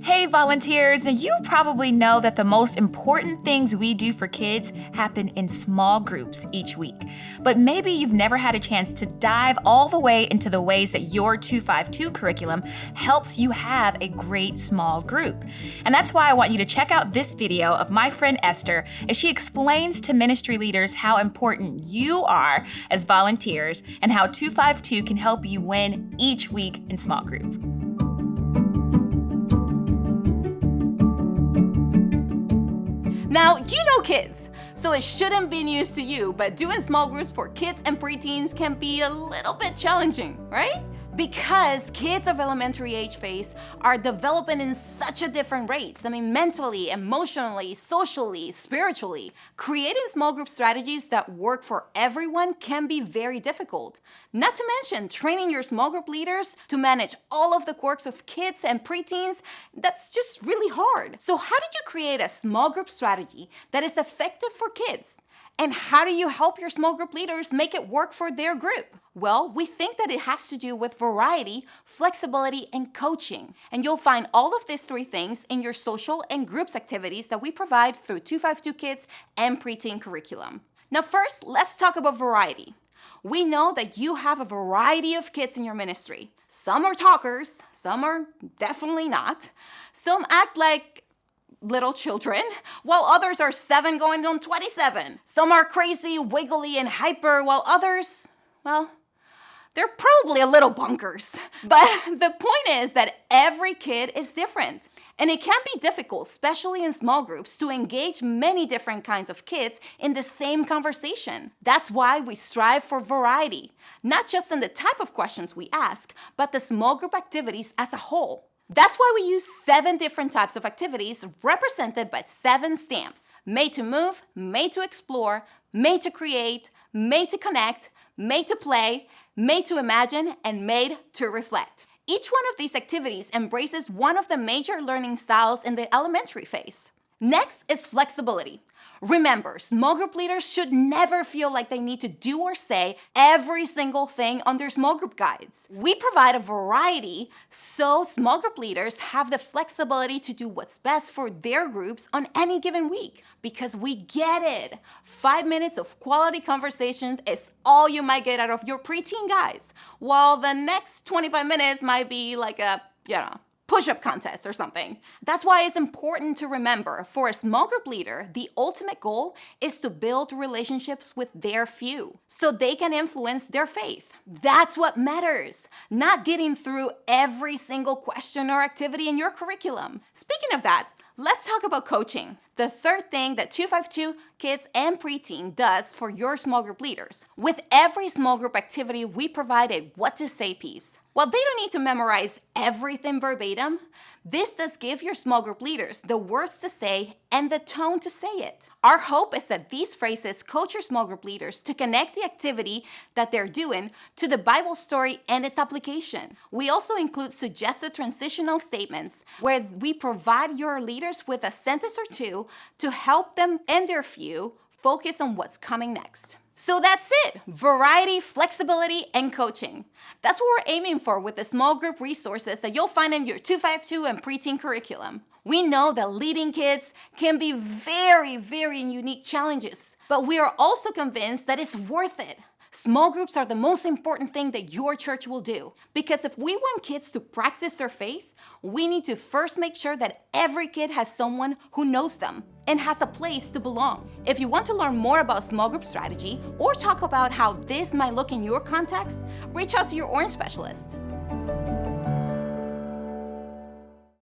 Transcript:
Hey volunteers, you probably know that the most important things we do for kids happen in small groups each week. But maybe you've never had a chance to dive all the way into the ways that your 252 curriculum helps you have a great small group. And that's why I want you to check out this video of my friend Esther as she explains to ministry leaders how important you are as volunteers and how 252 can help you win each week in small group. Now, you know kids, so it shouldn't be news to you, but doing small groups for kids and preteens can be a little bit challenging, right? Because kids of elementary age phase are developing in such a different rates. Mentally, emotionally, socially, spiritually. Creating small group strategies that work for everyone can be very difficult. Not to mention training your small group leaders to manage all of the quirks of kids and preteens, that's just really hard. So how did you create a small group strategy that is effective for kids? And how do you help your small group leaders make it work for their group? Well, we think that it has to do with variety, flexibility, and coaching. And you'll find all of these three things in your social and groups activities that we provide through 252 Kids and preteen curriculum. Now first, let's talk about variety. We know that you have a variety of kids in your ministry. Some are talkers, some are definitely not. Some act like little children, while others are 7 going on 27. Some are crazy, wiggly, and hyper, while others, well, they're probably a little bonkers. But the point is that every kid is different. And it can be difficult, especially in small groups, to engage many different kinds of kids in the same conversation. That's why we strive for variety, not just in the type of questions we ask, but the small group activities as a whole. That's why we use 7 different types of activities represented by 7 stamps: made to move, made to explore, made to create, made to connect, made to play, made to imagine, and made to reflect. Each one of these activities embraces one of the major learning styles in the elementary phase. Next is flexibility. Remember, small group leaders should never feel like they need to do or say every single thing on their small group guides. We provide a variety so small group leaders have the flexibility to do what's best for their groups on any given week. Because we get it. 5 minutes of quality conversations is all you might get out of your preteen guys, while the next 25 minutes might be like a, push-up contest or something. That's why it's important to remember, for a small group leader, the ultimate goal is to build relationships with their few so they can influence their faith. That's what matters, not getting through every single question or activity in your curriculum. Speaking of that, let's talk about coaching, the third thing that 252 Kids and Preteen does for your small group leaders. With every small group activity, we provide a what to say piece. While they don't need to memorize everything verbatim, this does give your small group leaders the words to say and the tone to say it. Our hope is that these phrases coach your small group leaders to connect the activity that they're doing to the Bible story and its application. We also include suggested transitional statements where we provide your leaders with a sentence or two to help them and their few focus on what's coming next. So that's it, variety, flexibility, and coaching. That's what we're aiming for with the small group resources that you'll find in your 252 and preteen curriculum. We know that leading kids can be very, very unique challenges, but we are also convinced that it's worth it. Small groups are the most important thing that your church will do. Because if we want kids to practice their faith, we need to first make sure that every kid has someone who knows them and has a place to belong. If you want to learn more about small group strategy or talk about how this might look in your context, reach out to your Orange specialist.